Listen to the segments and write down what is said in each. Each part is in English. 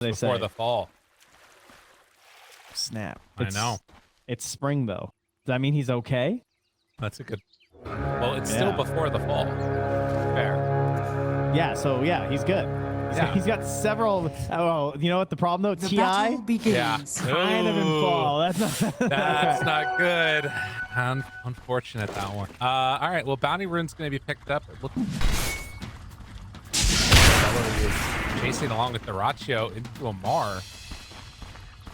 They before say the fall. Snap. I know. It's spring though. Does that mean he's okay? That's a good. Well, it's still before the fall. Fair. Yeah. So yeah, he's good. He's got several. Oh, you know what the problem though? The Ti battle begins. kind of in fall. That's not. That's not good. Unfortunate that one. All right. Well, bounty rune's going to be picked up. It looks. Celery is chasing along with the dyrachyo into a Mar.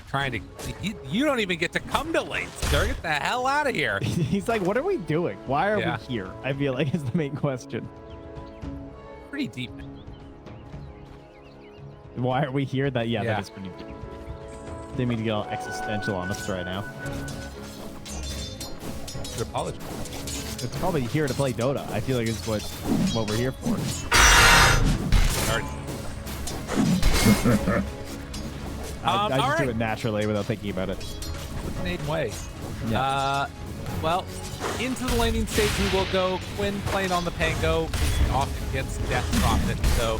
Trying to. You don't even get to come to late, sir. Get the hell out of here. He's like, what are we doing? Why are we here? I feel like is the main question. Pretty deep. Why are we here? That is pretty deep. They mean to get all existential on us right now. Should apologize. It's probably here to play Dota. I feel like it's what we're here for. I just do it naturally without thinking about it. Maiden way. Yeah. Well, into the laning stage we will go. Quinn playing on the Pango often gets Death Prophet. So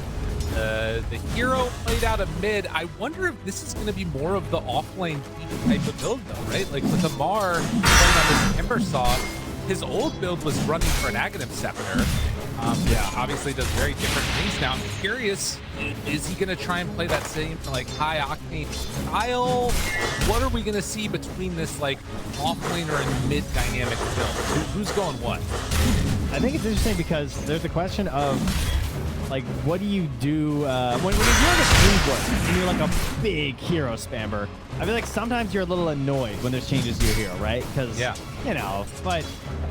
the hero played out of mid. I wonder if this is going to be more of the off-lane type of build, though, right? Like with Amar playing on this Timbersaw, his old build was running for an Aghanim Scepter. Obviously does very different things now. I'm curious, is he going to try and play that same like high octane style? What are we going to see between this like off-laner and mid dynamic build? Who's going what? I think it's interesting because there's a question of like, what do you do when you're doing a screen and you're like a big hero spammer? I feel like sometimes you're a little annoyed when there's changes to your hero, right? Because, you know, but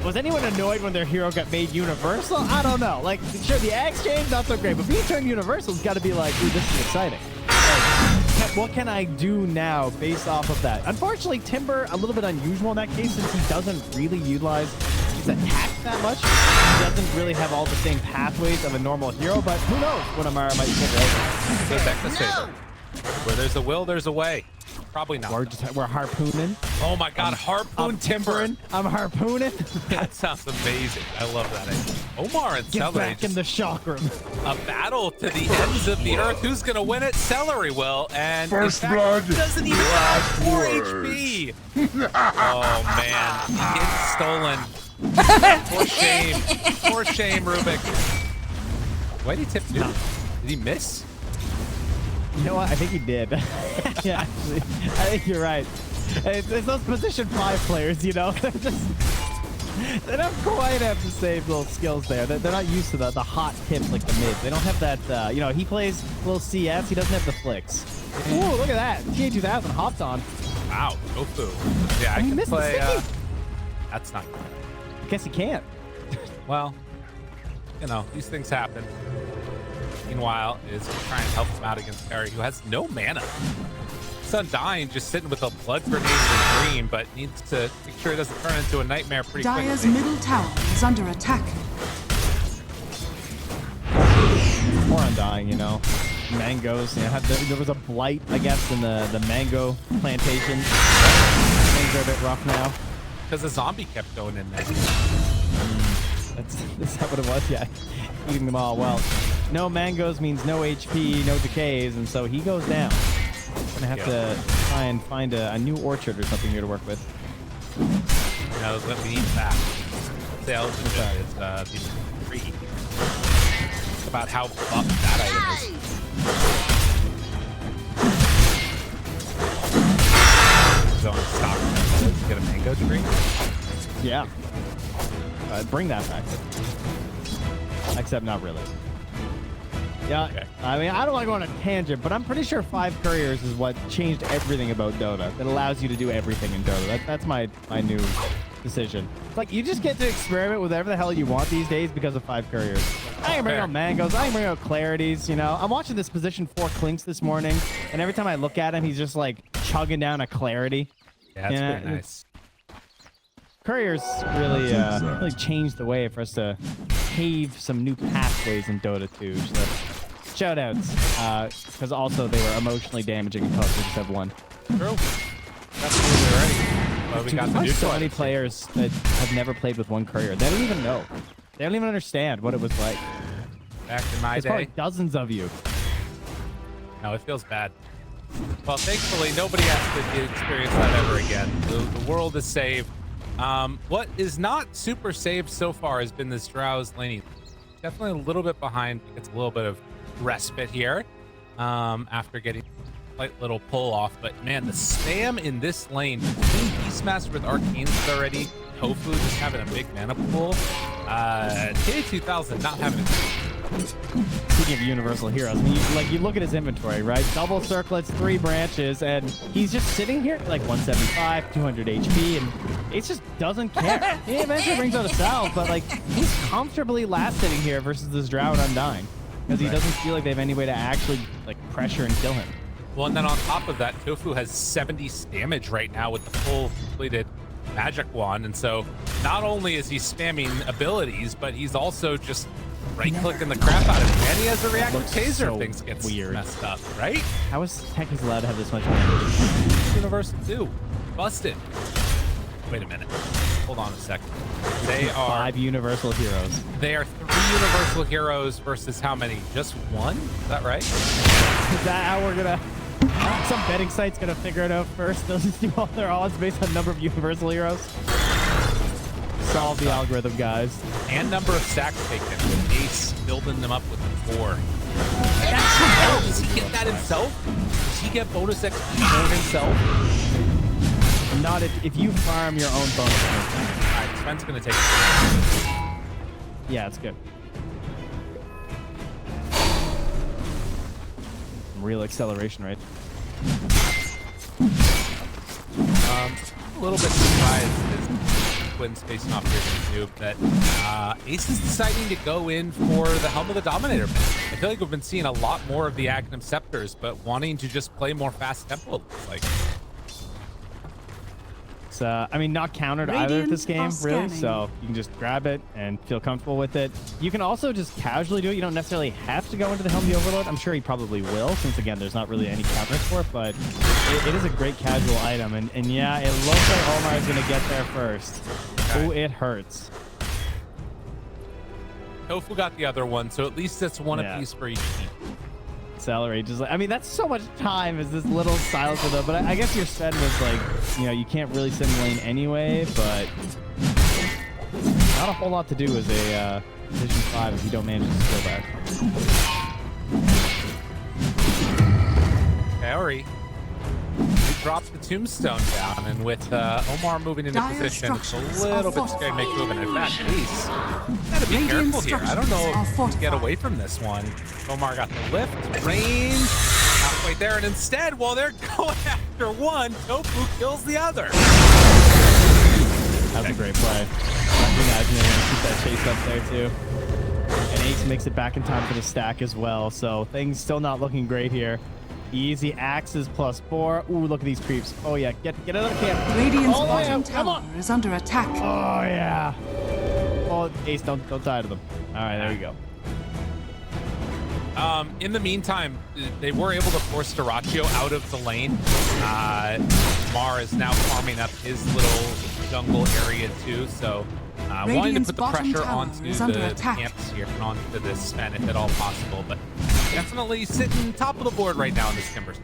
was anyone annoyed when their hero got made universal? I don't know. Like, sure, the Axe change, not so great, but being turned universal's got to be like, ooh, this is exciting. Like, what can I do now based off of that? Unfortunately, Timber, a little bit unusual in that case since he doesn't really utilize his attack that much. He doesn't really have all the same pathways of a normal hero, but who knows what Amara might pull over. So back to Saber. Where there's a will, there's a way. Probably not. We're harpooning. Oh my god, harpoon Timber. I'm harpooning. That sounds amazing. I love that idea. Omar and Celery. Get back in the shock room. A battle to the ends of the earth. Who's going to win it? Celery will. And First in fact, blood. doesn't even have 4 HP. Oh man. It's stolen. For shame. For shame, Rubick. Why did he tip two? Did he miss? You know what? I think he did. Yeah, actually. I think you're right. It's those position 5 players, you know? They don't quite have the same little skills there. They're not used to the hot tips like the mids. They don't have that, you know, he plays a little CS. He doesn't have the flicks. Ooh, look at that. TA2000 hopped on. Wow, Tofu. Yeah, I can play. That's not good. I guess he can't. Well, you know, these things happen. Meanwhile, is trying to help him out against Perry, who has no mana. He's undying, just sitting with a blood grenade in the green, but needs to make sure it doesn't turn into a nightmare pretty Dire's quickly. middle tower is under attack. More undying, you know. Mangoes, you know, there was a blight, I guess, in the mango plantation. Things are a bit rough now. Because the zombie kept going in there. Is that what it was? Yeah, eating them all. Well, no mangoes means no HP, no decays, and so he goes down. Gonna have to try and find a new orchard or something here to work with. You know, let me eat that. The elephant is the tree. About how buff that item is. Zone stock. Get a mango tree. Yeah. Bring that back. Except not really. Yeah, okay. I mean, I don't want to go on a tangent, but I'm pretty sure 5 couriers is what changed everything about Dota. That allows you to do everything in Dota. That's my new decision. It's like, you just get to experiment with whatever the hell you want these days because of 5 couriers. I can bring out mangoes. I can bring out clarities, you know. I'm watching this position 4 Clinks this morning, and every time I look at him, he's just like chugging down a clarity. Yeah, that's pretty nice. Couriers really changed the way for us to pave some new pathways in Dota 2. So shout outs, because also they were emotionally damaging until we just have 1. True. Absolutely right. Well, we got the so many players that have never played with 1 courier. They don't even know. They don't even understand what it was like. Back in my day. There's probably dozens of you. No, it feels bad. Well, thankfully, nobody has to experience that ever again. The world is saved. What is not super saved so far has been this Drow's laning. Definitely a little bit behind. It's a little bit of respite here after getting a slight little pull off. But man, the spam in this lane between Beastmaster with Arcanes already, Tofu just having a big mana pool, K2000 not having it. Speaking of universal heroes, I mean, you look at his inventory, right? Double circlets, 3 branches, and he's just sitting here like 175, 200 HP, and it just doesn't care. He eventually brings out a salve, but like he's comfortably last sitting here versus this Drow and Undying because he doesn't feel like they have any way to actually like pressure and kill him. Well, and then on top of that, Tofu has 70 damage right now with the full completed magic wand, and so not only is he spamming abilities, but he's also just right-clicking the crap out of him, and he has a reactive taser so if things get weird. messed up, right? How is Techies allowed to have this much damage? Universal 2. Busted. Wait a minute. Hold on a second. They are 5 universal heroes. They are 3 universal heroes versus how many? Just 1? Is that right? Is that how we're gonna... Some betting site's gonna figure it out first. They'll just do all their odds based on number of universal heroes. Solve the algorithm, guys. And number of stacks taken with Ace building them up with 4. That's does he get that himself? Does he get bonus XP for himself? Not if you farm your own bonus. Alright, Sven's gonna take it. Yeah, it's good. Real acceleration, right? A little bit surprised as Quinn's facing off here with Noob that Ace is deciding to go in for the Helm of the Dominator. I feel like we've been seeing a lot more of the Aghanim Scepters, but wanting to just play more fast tempo, it looks like. It's, I mean, not countered either of this game, really, so you can just grab it and feel comfortable with it. You can also just casually do it. You don't necessarily have to go into the Helm of the Overlord. I'm sure he probably will, since, again, there's not really any counters for it, but it is a great casual item. And yeah, it looks like Omar is going to get there first. Okay. Oh, it hurts. Tofu got the other one, so at least it's one apiece for each team. Accelerate, just like, I mean, that's so much time is this little silence with it, but I guess your Sven was like, you know, you can't really send lane anyway, but not a whole lot to do as a Division 5 if you don't manage to skill back. Harry, he drops the tombstone down, and with Omar moving into position, it's a little bit scary to make moving. In fact, Ace, gotta be careful here. I don't know if to get away from this one. Omar got the lift, range, not quite there, and instead, while they're going after one, Tofu kills the other. That's a great play. Imagine they're gonna keep that chase up there too. And Ace makes it back in time for the stack as well, so things still not looking great here. Easy axes +4. Ooh, look at these creeps. Oh yeah, get out of the camp. Radiant's bottom tower is under attack. Oh yeah. Oh, Ace, don't die to them. All right, there you go. In the meantime, they were able to force dyrachyo out of the lane. Mar is now farming up his little jungle area too, so wanting to put the pressure onto the camps here and onto this Sven if at all possible, but definitely sitting top of the board right now in this Timbersaw.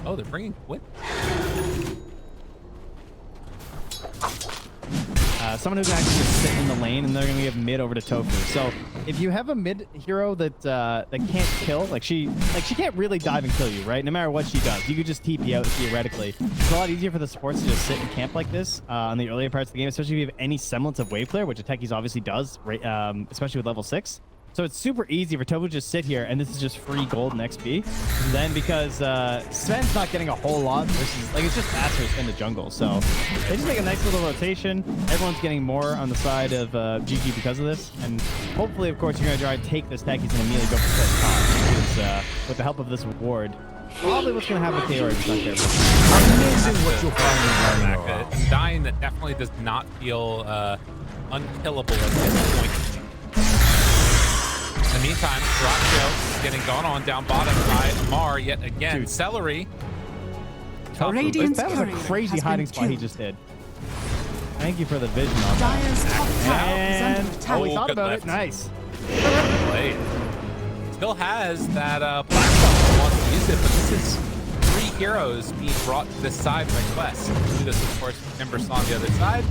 Oh, they're bringing Quinn. Someone who can actually just sit in the lane, and they're going to give mid over to Tofu. So if you have a mid hero that that can't kill, like she can't really dive and kill you, right? No matter what she does, you could just TP out theoretically. It's a lot easier for the supports to just sit and camp like this on the earlier parts of the game, especially if you have any semblance of wave clear, which Techies obviously does, right, especially with level 6. So it's super easy for Tofu to just sit here, and this is just free gold and XP. And then because Sven's not getting a whole lot versus, like, it's just faster to spin the jungle. So they just make a nice little rotation. Everyone's getting more on the side of GG because of this. And hopefully, of course, you're going to try and take this Techies and immediately go for first top. Because with the help of this ward, probably what's going to happen with KO if he's not careful. Amazing what you'll find in Dying that definitely does not feel unkillable at this point. In the meantime, dyrachyo is getting gone on down bottom by Amar yet again. Dude. Celery. That was a crazy hiding spot he just did. Thank you for the vision on that. Dyer's top tower is under attack. Oh, we thought good about left. it. Nice. Played. still has that platform if he wants to use it, but this is 3 heroes being brought to this side by Quest. Do this, of course, with Timbersaw on the other side.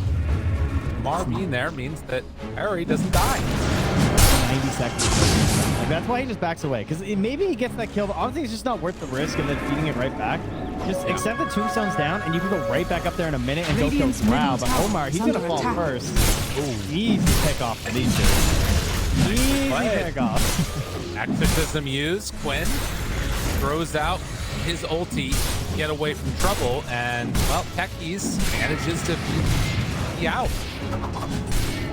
Mar being there means that Harry doesn't die. 90 seconds. Like, that's why he just backs away. Because maybe he gets that kill, but honestly, it's just not worth the risk and then feeding it right back. Just accept the tombstone's down, and you can go right back up there in a minute and go kill Drow. But Omar, he's going to fall first. Ooh, easy pick off for these two. Easy pick off. Exorcism used. Quinn throws out his ulti to get away from trouble, and, well, Techies manages to be out.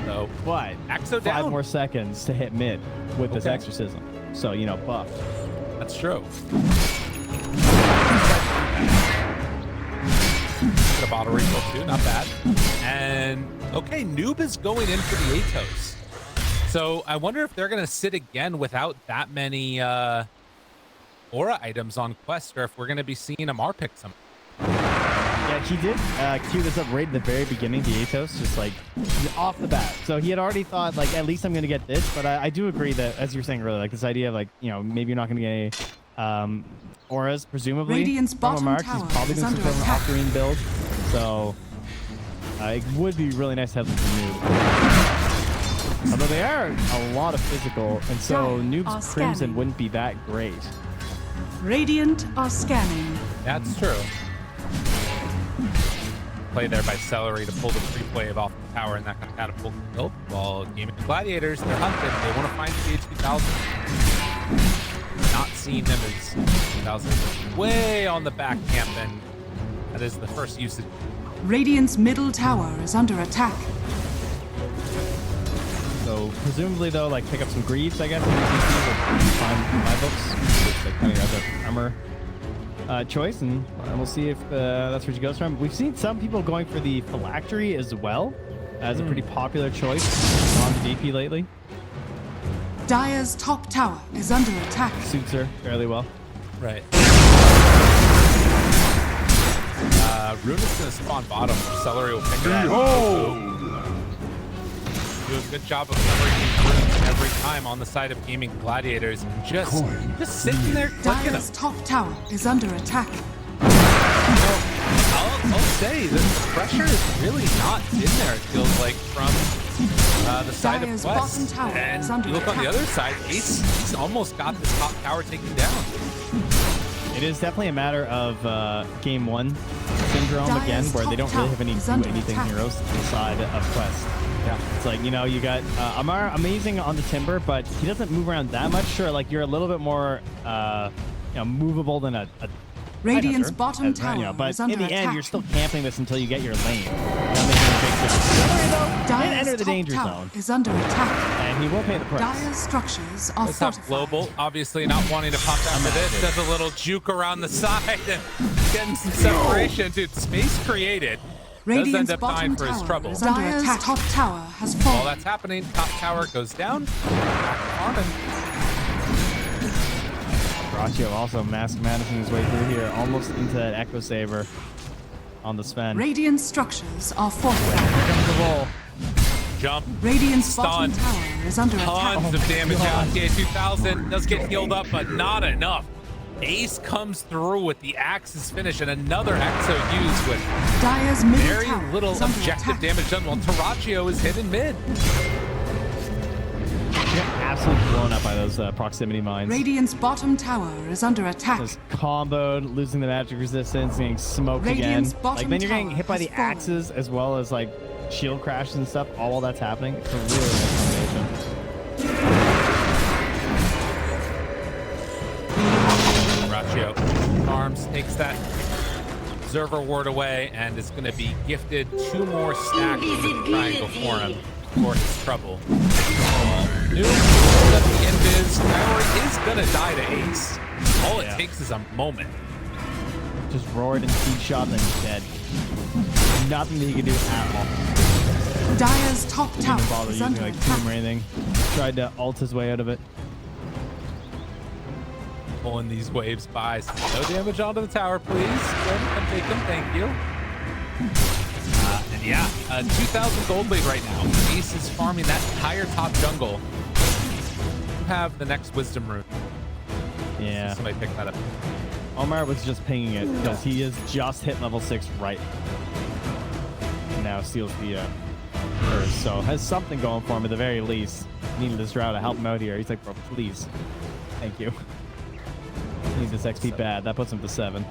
So, but Axo down. 5 more seconds to hit mid with this exorcism. So, you know, buff. That's true. Get a bottle refill too, not bad. And okay, Noob is going in for the Atos. So I wonder if they're gonna sit again without that many aura items on Quest, or if we're gonna be seeing a Mar pick some. Yeah, he did cue this up right at the very beginning, the Atos, just like off the bat. So he had already thought, like, at least I'm going to get this. But I do agree that, as you were saying earlier, like this idea of, like, you know, maybe you're not going to get any auras, presumably. Radiant's bottom Mark. tower He's probably is going to under support an attack. off-green build. So it would be really nice to have Noob. Although they are a lot of physical, and so Noob's Crimson wouldn't be that great. Radiant are scanning. That's true. Play there by Celery to pull the free wave off the tower, and that kind of catapult the build. While Gaming Gladiators, they're hunted. They want to find CH2000. Not seeing them as 2000 way on the back camp, and that is the first usage. Radiant's middle tower is under attack. So presumably, though, like pick up some Greaves, I guess, in the DPC would be fine in my books. It's like kind of the armor choice, and we'll see if that's where she goes from. We've seen some people going for the Phylactery as well as a pretty popular choice on the DP lately. Dire's top tower is under attack. Suits her fairly well. Right. Rune is going to spawn bottom. Celery will pick her up. Oh! Do a good job of covering these runes every time on the side of Gaming Gladiators. And just sitting there clicking them. Dire's top tower is under attack. I'll say that the pressure is really not in there, it feels like, from the side Dire's of Quest. bottom tower And is under you look on the attack. other side, he's almost got this top tower taken down. It is definitely a matter of game 1 syndrome Dire's again, where they top don't really have any tower is do under anything attack. heroes to the side of Quest. Yeah, it's like, you know, you got Amar amazing on the Timber, but he doesn't move around that much. Sure, like you're a little bit more movable than a Radiant's Dinosaur, bottom tower you know, but is under in the attack. end, you're still camping this until you get your lane. Not making a big difference. Celery, though, did Dire's enter the top danger tower zone, is under attack. and he will pay the price. Dire's structures are Let's have fortified. Global, obviously not wanting to pop down to this, does a little juke around the side and getting some separation. Dude, space created. Does end Radiant's up dying bottom for his tower trouble. is under Dire's attack. Top tower has While fallen. that's happening, top tower goes down. Back to Armin. Dyrachyo also mask Madison his way through here, almost into that Echo Saber on the Sven. Radiant structures are fortified. Here comes the roll. Jump. Radiant's bottom Stun. tower is under attack. Tons of damage out. TA2000 does get healed up, but not enough. Ace comes through with the Axe's finish and another Exo used with Dire's middle very tower little is under objective attack. damage done while Dyrachyo is hit in mid. He got absolutely blown up by those proximity mines. Radiant's bottom tower is under attack. Just comboed, losing the magic resistance, getting smoked Radiant's again. bottom Like then you're getting tower hit by has the fallen. axes as well as like shield crashes and stuff. All while that's happening. It's a really nice combination. Dyrachyo arms takes that observer ward away and is going to be gifted 2 more stacks into the triangle for him for his trouble. New at the end is Kyrie is going to die to Ace. All it takes is a moment. Just roared and speed shot and then he's dead. Nothing that he can do at all. Dire's top Didn't tower even bother is using under like attack. Tomb or anything. Tried to ult his way out of it. Pulling these waves by. So no damage onto the tower, please. Come take them, thank you. And yeah, 2,000 gold lead right now. Ace is farming that entire top jungle. Have the next wisdom rune. Yeah. Somebody pick that up. Omar was just pinging it because he has just hit level 6 right. And now steals the curse. So has something going for him at the very least. Needed this drow to help him out here. He's like, bro, please. Thank you. Need this XP bad. That puts him to 7.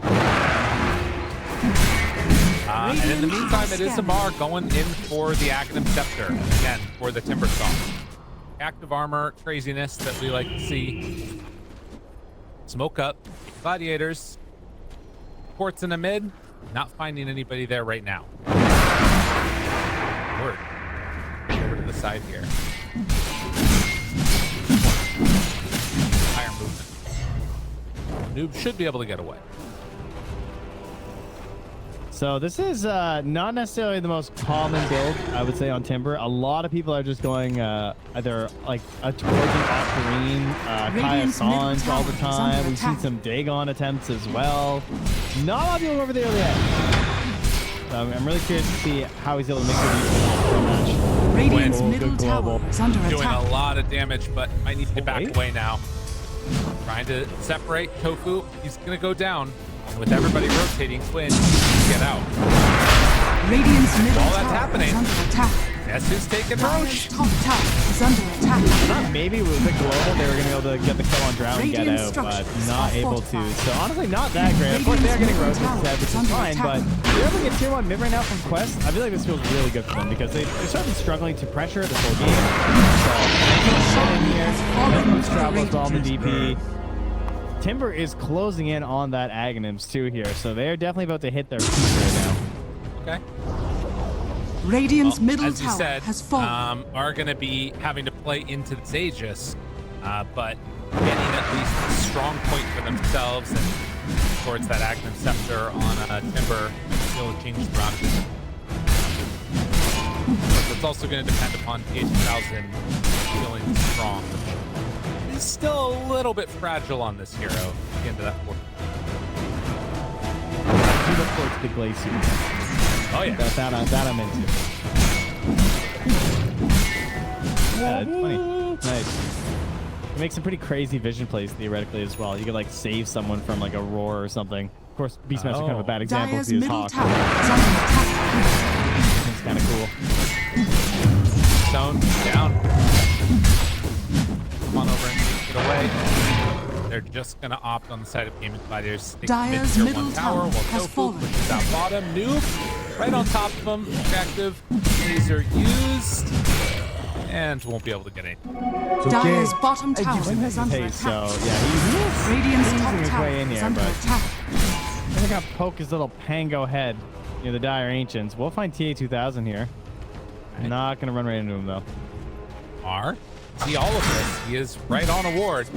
And in the meantime, it is Amar going in for the Aghanim Scepter. Again, for the Timbersaw. Active armor craziness that we like to see. Smoke up. Gladiators. Ports in the mid. Not finding anybody there right now. Word. Over to the side here. Higher movement. Noob should be able to get away. So this is not necessarily the most common build, I would say, on Timber. A lot of people are just going either like towards an off-green, Kaya Sanj all the time. We've seen some Dagon attempts as well. Not a lot of people over the early edge. So I'm really curious to see how he's able to make the match. Radiant's middle tower is under attack. Doing a lot of damage, but might need to get back away now. Trying to separate Tofu. He's going to go down. And with everybody rotating, Quinn get out. Radiant's middle All that's tower happening. is under attack. Guess who's taking Dire's Roche? top tower is under attack. Thought maybe with the global they were going to be able to get the kill on Drow and get Radiant out, but structures not are able to. fortified. So honestly, not that great. Of course, they are getting Radiant's roasted, middle which is tower fine, is under but attack. they're able to get tier 1 mid right now from Quest. I feel like this feels really good for them because they're certainly struggling to pressure this whole game. So, in here, Edmund's travels all the DP. Timber is closing in on that Aghanims too here, so they're definitely about to hit their peak right now. Okay. Radiant's middle As you tower said, has fallen. are going to be having to play into this Aegis, but getting at least a strong point for themselves and towards that Aghanim Scepter on Timber still changed around a bit. But it's also going to depend upon T8000 feeling strong. He's still a little bit fragile on this hero at the end of that fourth. He looks towards the Glacier. Oh yeah. That I'm into. Yeah, it's funny. Nice. It makes some pretty crazy vision plays theoretically as well. You could like save someone from like a roar or something. Of course, Beastmaster kind of a bad example Dire's because he was middle Hawk. tower is under attack. It's kind of cool. Stone down. Come on over and take it away. They're just gonna opt on the side of Gaming Gladiators. Dire's Mid-tier middle 1 tower tower while has Tofu fallen. pushes out bottom. Noob right on top of him. Effective. Laser used. And won't be able to get any. Dire's bottom Hey, tower he's in is under pace, so attack. yeah, he's Radiant's easing top his tower way in is here, under but attack. I gotta poke his little Pango head near the Dire Ancients. We'll find TA2000 here. Not gonna run right into him though. See all of this. He is right on a ward.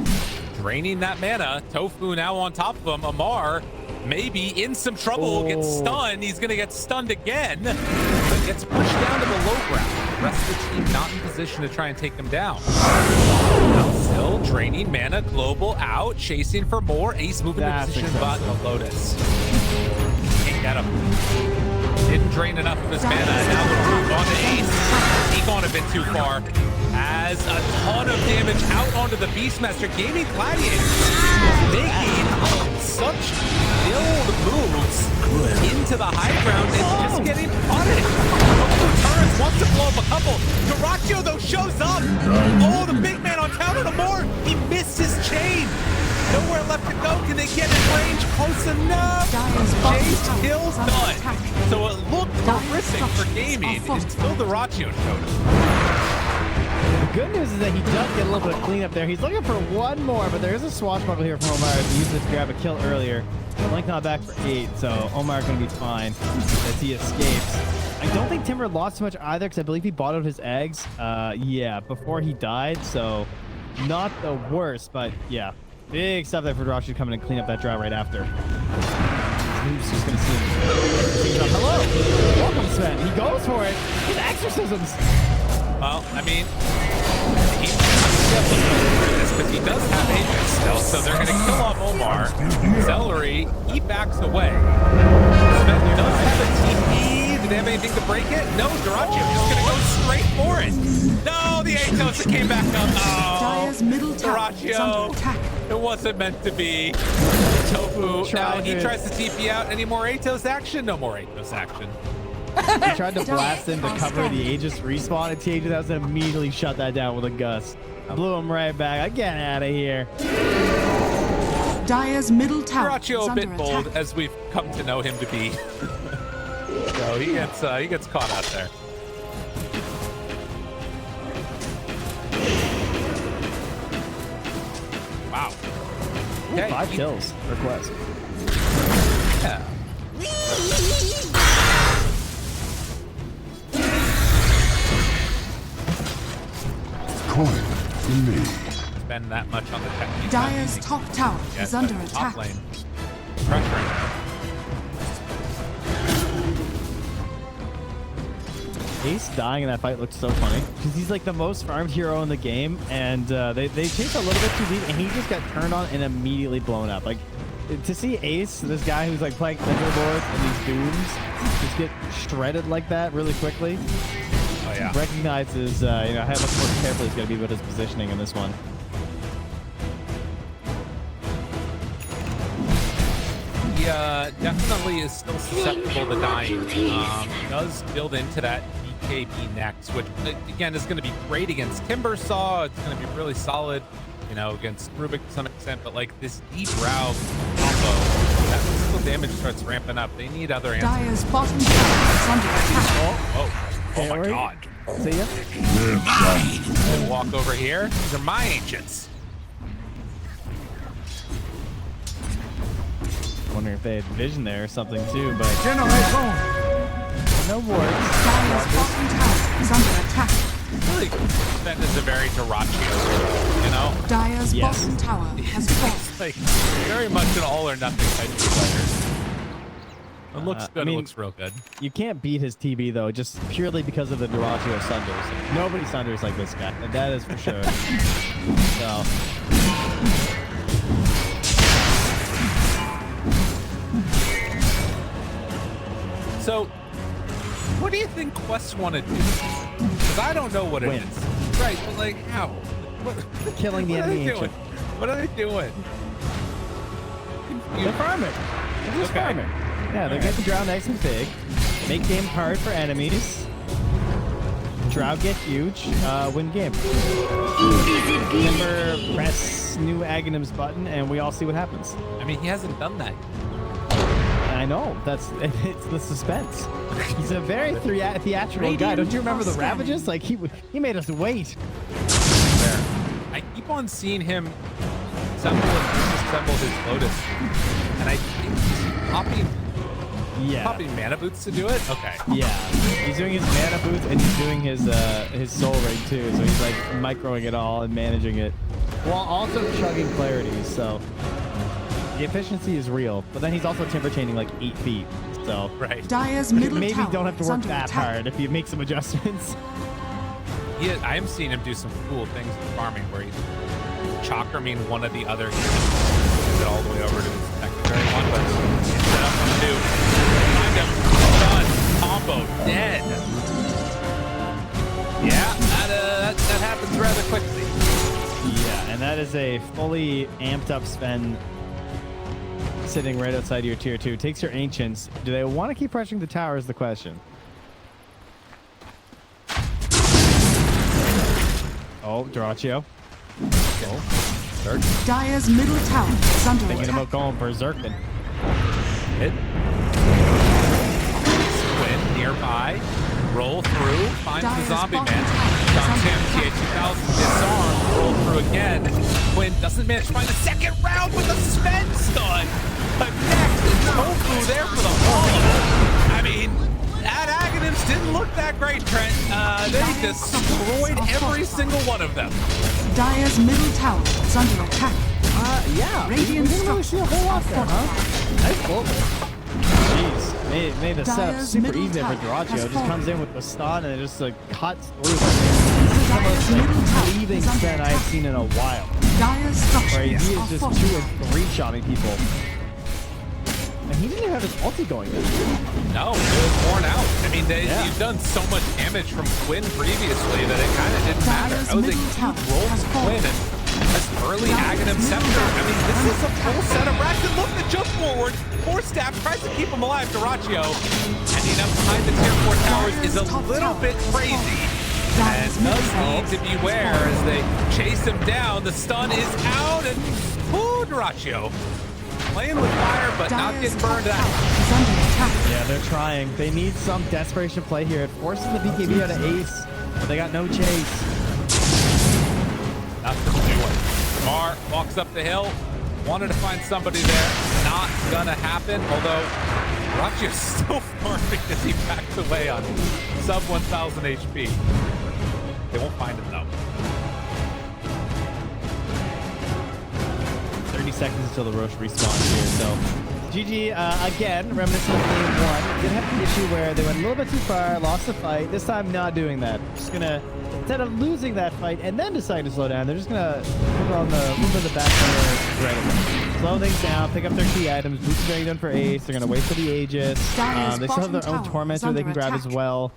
Draining that mana. Tofu now on top of him. Amar maybe in some trouble. Gets stunned. He's going to get stunned again. But gets pushed down to the low ground. The rest of the team not in position to try and take him down. Now still draining mana. Global out. Chasing for more. Ace moving to position, but the Lotus. Can't get him. Didn't drain enough of his mana. Now the move on to Ace. He gone a bit too far. As a ton of damage out onto the Beastmaster. Gaming Gladiators making such build moves into the high ground and just getting punished. Turns wants to blow up a couple. Dyrachyo though shows up. Oh, the big man on counter to more. He missed his chain. Nowhere left to go. Can they get in range? Close enough. Chase kills done. So it looked horrific for gaming until Dyrachyo showed up. The good news is that he does get a little bit of cleanup there. He's looking for one more, but there is a swashbuckle here from Omar. He used it to grab a kill earlier. Link not back for 8, so Omar's going to be fine as he escapes. I don't think Timber lost too much either because I believe he bought out his eggs. Yeah, before he died, so not the worst, but yeah. Big stuff there for Drosh to come in and clean up that draw right after. He's just going to see him. Hello! Welcome, Sven. He goes for it. His exorcisms. Well, I mean, because he does have Aegis still, so they're going to kill off Omar. Celery, he backs away. Sven does have a TP. Do they have anything to break it? No, Dyrachyo just going to go straight for it. No, the Atos came back up. Oh, Dire's middle tower is under Dyrachyo. attack. It wasn't meant to be. Tofu. Now he tries to TP out. Any more Atos action? No more Atos action. He tried to blast him to cover the Aegis respawn, and T-8000 immediately shut that down with a gust. Blew him right back. Get out of here. Dire's middle tower is Dyrachyo a under bit bold, attack. as we've come to know him to be. So he gets caught out there. Wow. Okay. 5 kills. Request. Yeah. Coin to me. Spend that much on the technique. Dire's top tower is under attack. Top lane. Pressuring. Ace dying in that fight looked so funny because he's like the most farmed hero in the game, and they chased a little bit too deep, and he just got turned on and immediately blown up. Like, to see Ace, this guy who's like playing Underlords and these dooms, just get shredded like that really quickly. Oh yeah. Recognizes how much more careful he's going to be with his positioning in this one. He definitely is still susceptible to dying. Does build into that BKB next, which again is going to be great against Timbersaw. It's going to be really solid, against Rubick to some extent. But like this deep row combo, that physical damage starts ramping up. They need other answers. Dire's bottom tower is under attack. Oh my God! See ya. And walk over here. These are my ancients. Wondering if they had vision there or something too, but Generate zone. no wards. Dire's bottom tower is under attack. Really, Sven is a very dyrachyo, Dire's Yes. bottom tower has fallen. like very much an all or nothing type of player. It looks good. I mean, it looks real good. You can't beat his TB though, just purely because of the dyrachyo sunders. Nobody sunders like this guy, and that is for sure. So. So, what do you think Quests want to do? Because I don't know what it Win. is. Right, but like how? What, Killing the what are they enemy doing? ancient. What are they doing? They're farming. They're just farming. Yeah, they're getting drowned nice and big. Make game hard for enemies. Drow get huge. Win game. Timber press new Aghanim's button, and we all see what happens. I mean, he hasn't done that. I know. It's the suspense. He's a very theatrical guy. Don't you remember the Ravages? Like he made us wait. I keep on seeing him assemble and disassemble his Lotus, and I think he's popping mana boots to do it. Okay. Yeah, he's doing his mana boots and he's doing his soul ring too. So he's like microing it all and managing it, while also chugging clarity. So the efficiency is real. But then he's also timber chaining like 8 feet. So Right. Dire's middle maybe tower don't have to is work under that attack. hard if you make some adjustments. I am seeing him do some cool things with farming, where he's chakraming one of the other units, brings it all the way over to his secondary one, but set up on two. Find him. Done. Combo. Dead. Yeah, that happens rather quickly. Yeah, and that is a fully amped up Sven sitting right outside your tier 2. Takes your ancients. Do they want to keep pressuring the tower is the question. Oh, dyrachyo. Oh, Berserk. Dire's middle tower is under Thinking attack. about going berserk then. Hit. Squid nearby. Roll through. Finds the Dire's zombie bottom man. tower is Shocks under him. attack. TA2000 disarm. Roll through again. Quinn doesn't manage to find a second round with a Sven stun. Connect. Tofu there for the follow. I mean, that Aghanims didn't look that great, Trent. They destroyed every single one of them. Dire's middle tower is under attack. Yeah. Radiant we didn't really see a whole lot there, huh? Nice global. Jeez. Made the setup Dire's super middle easy there for tower dyrachyo. has Just fallen. comes in with the stun and it just like cuts through. Some of Dire's the middle tower leaving is under Sven I've attack. seen in a while. Dire's structures Where he is are just falling. 2 and 3 shotting people. And he didn't even have his ulti going then. No, it was worn out. I mean, Yeah. you've done so much damage from Quinn previously that it kind of didn't matter. Dire's That was a middle huge tower roll has from fallen. Quinn, and This early Aghanim Scepter. I mean, this is a full set of racks. And look, the jump forward. 4 staff tries to keep him alive. dyrachyo ending up behind the tier 4 towers is a little bit crazy. And does need to beware as they chase him down. The stun is out, and dyrachyo playing with fire, but not getting burned out. Yeah, they're trying. They need some desperation play here. It forces the BKB out of ace, but they got no chase. That's the new one. Mar walks up the hill. Wanted to find somebody there. Not gonna happen, although dyrachyo's still farming as he backs away on sub 1,000 HP. They won't find him though. 30 seconds until the Roche respawns here, so GG, again, reminiscent of game 1. Did have an issue where they went a little bit too far, lost the fight. This time, not doing that. Just gonna, instead of losing that fight and then deciding to slow down, they're just gonna move on the back corner right away. Slow things down, pick up their key items, boost is getting done for ace. They're gonna wait for the Aegis. They still have their own tormentor they can grab as well.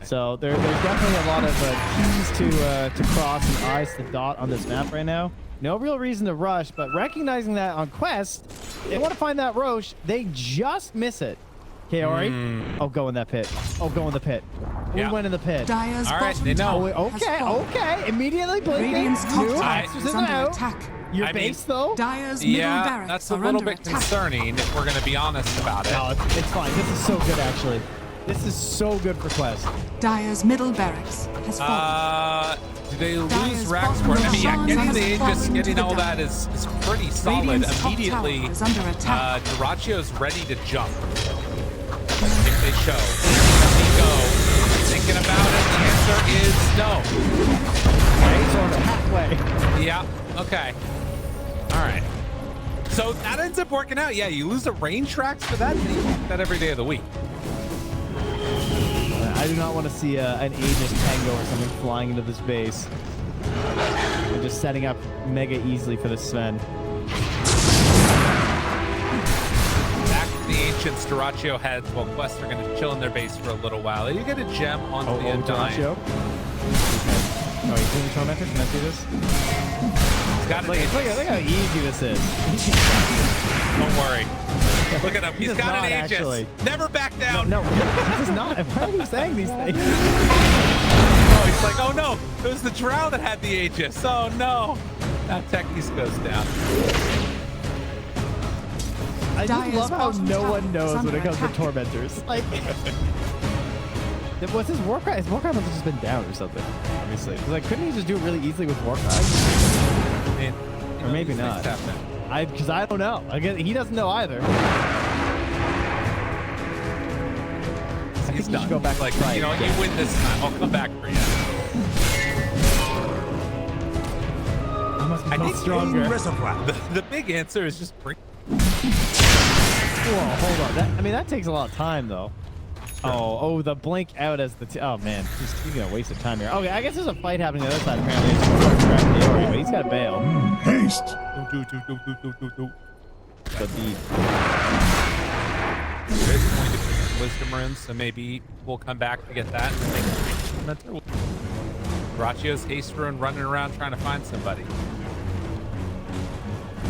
So there's definitely a lot of keys to cross and eyes to dot on this map right now. No real reason to rush, but recognizing that on quest, they want to find that Roche. They just miss it. Kaori? Oh, go in that pit. Oh, go in the pit. We went in the pit. Dyer's all right, they know. Okay. Immediately blinking. Radiant's top tower Axis is in under out. attack. Your base, though? Dyer's middle barracks that's a are little under bit attack. concerning if we're going to be honest about it. No, it's fine. This is so good, actually. This is so good for quest. Dyer's middle barracks has fallen. Do they lose Dyer's racks bottom for it? I mean, yeah, lines getting has the Aegis, fallen getting to all the that is pretty solid. Radiant's top Immediately, tower is under attack. dyrachyo's ready to jump. If they show. Let me go. Thinking about it, the answer is no. Okay, sort of halfway. Yeah, okay. All right. So that ends up working out. Yeah, you lose the range tracks for that. You get that every day of the week. I do not want to see an Aegis Tango or something flying into this base. They're just setting up mega easily for the Sven. Back to the Ancients, dyrachyo heads while quests are going to chill in their base for a little while. You get a gem onto the dyrachyo. Undying. Oh, he's doing the tormentor. Can I see this? He's got an Aegis. Look how easy this is. Don't worry. Look at him. He's got an Aegis. Actually. Never back down. No, he does not. Why are you saying these things? Oh, he's like, oh no, it was the drow that had the Aegis. Oh no. Now Technies goes down. I just Dyer's love how bottom no tower one knows is when it under comes to attack. tormentors. Like, what's his Warcry? His Warcry must have just been down or something. Obviously, because like, couldn't he just do it really easily with Warcry? I mean, Or maybe these not. things happen. Because I don't know. I guess he doesn't know either. I think He's you done. should go back Like, and try you know, it. you win this time. I'll come back for you. I must be I think stronger. The big answer is just bring. Whoa, hold on. That takes a lot of time, though. Oh, the blink out as the... oh, man. He's gonna waste of time here. Okay, I guess there's a fight happening on the other side, apparently. But he's got to bail. Haste. There is going to be wisdom runes, so maybe we'll come back to get that. dyrachyo's haste rune running around trying to find somebody.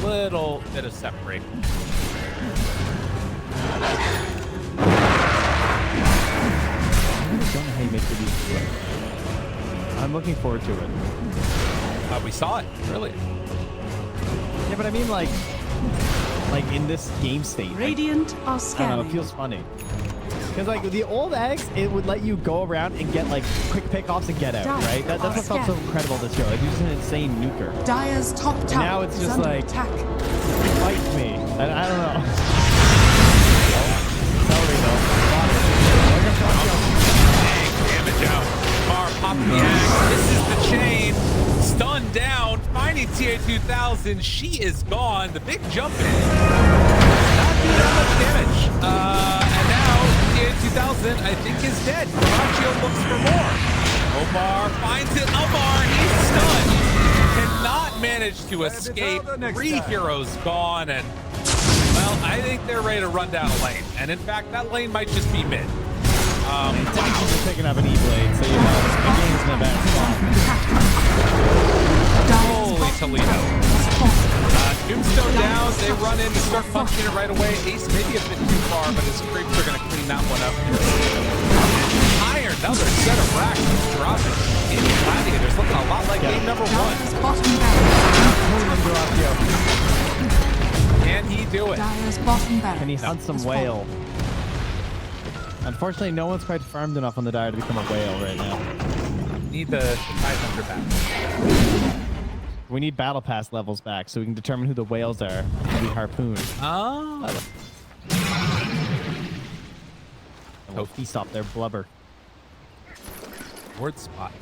Little bit of separate. I don't know how you make these work. I'm looking forward to it. We saw it, really. Yeah, but I mean, like in this game state. Like, Radiant are I don't know, it scanning. feels funny. Because like the old eggs, it would let you go around and get like quick pickoffs and get out, right? That's what felt so incredible this year. Like you're just an insane nuker. Dyer's top And tower now it's is just under like attack. fight me. And I don't know. Celery though. Dang, damage out. Mar popping the axe. This is the chain. Stunned down. Finding TA2000. She is gone. The big jump in. Not doing that much damage. And now TA2000, I think, is dead. dyrachyo looks for more. Omar finds it. Omar, he's stunned. Cannot manage to escape. 3 heroes gone. And, well, I think they're ready to run down a lane. And, in fact, that lane might just be mid. Technically they're picking up an E-Blade, so you know the game's in a bad spot. Dyer's Holy bottom Toledo. Tombstone down, they run in to start punching it right away. Ace maybe a bit too far, but his creeps are going to clean that one up. Iron, another set of racks dropping. In Gladiators looking a lot like game number 1. Dire's bottom barracks. Can he do it? Dire's bottom barracks. Can he hunt some is whale? Unfortunately, no one's quite farmed enough on the Dire to become a whale right now. Need the 500 back. We need battle pass levels back so we can determine who the whales are and be harpooned. Oh. And we'll feast off their blubber. Word spot.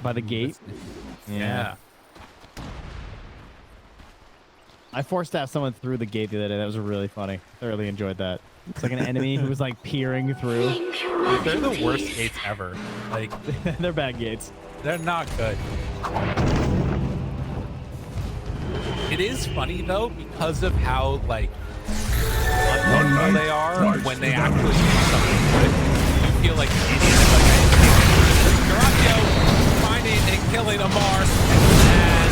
By the gate? Yeah. I forced to have someone through the gate the other day. That was really funny. Thoroughly enjoyed that. It's like an enemy who was like peering through. They're the worst gates ever. Like, they're bad gates. they're not good. It is funny though because of how like unbelievable they are when they actually do something good. You feel like an idiot. Dyrachyo finding and killing Amar, and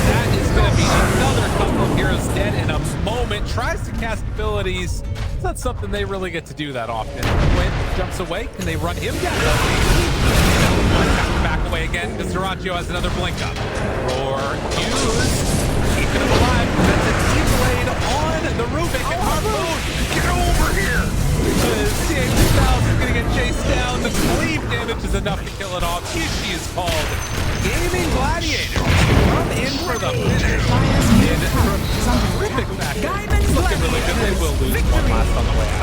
that is going to be another couple of heroes dead in a moment. Tries to cast abilities. It's not something they really get to do that often. When jumps away, can they run him down? Back away again because Dyrachyo has another blink up. Roar used. Keeping him alive. That's an E-blade on the Rubick and Harpoon. Get over here. CA 2000 is going to get chased down. The cleave damage is enough to kill it off. She is called Gaming Gladiators. Come in for the finish. Rubick back. It's looking really good. They will lose one last on the way out.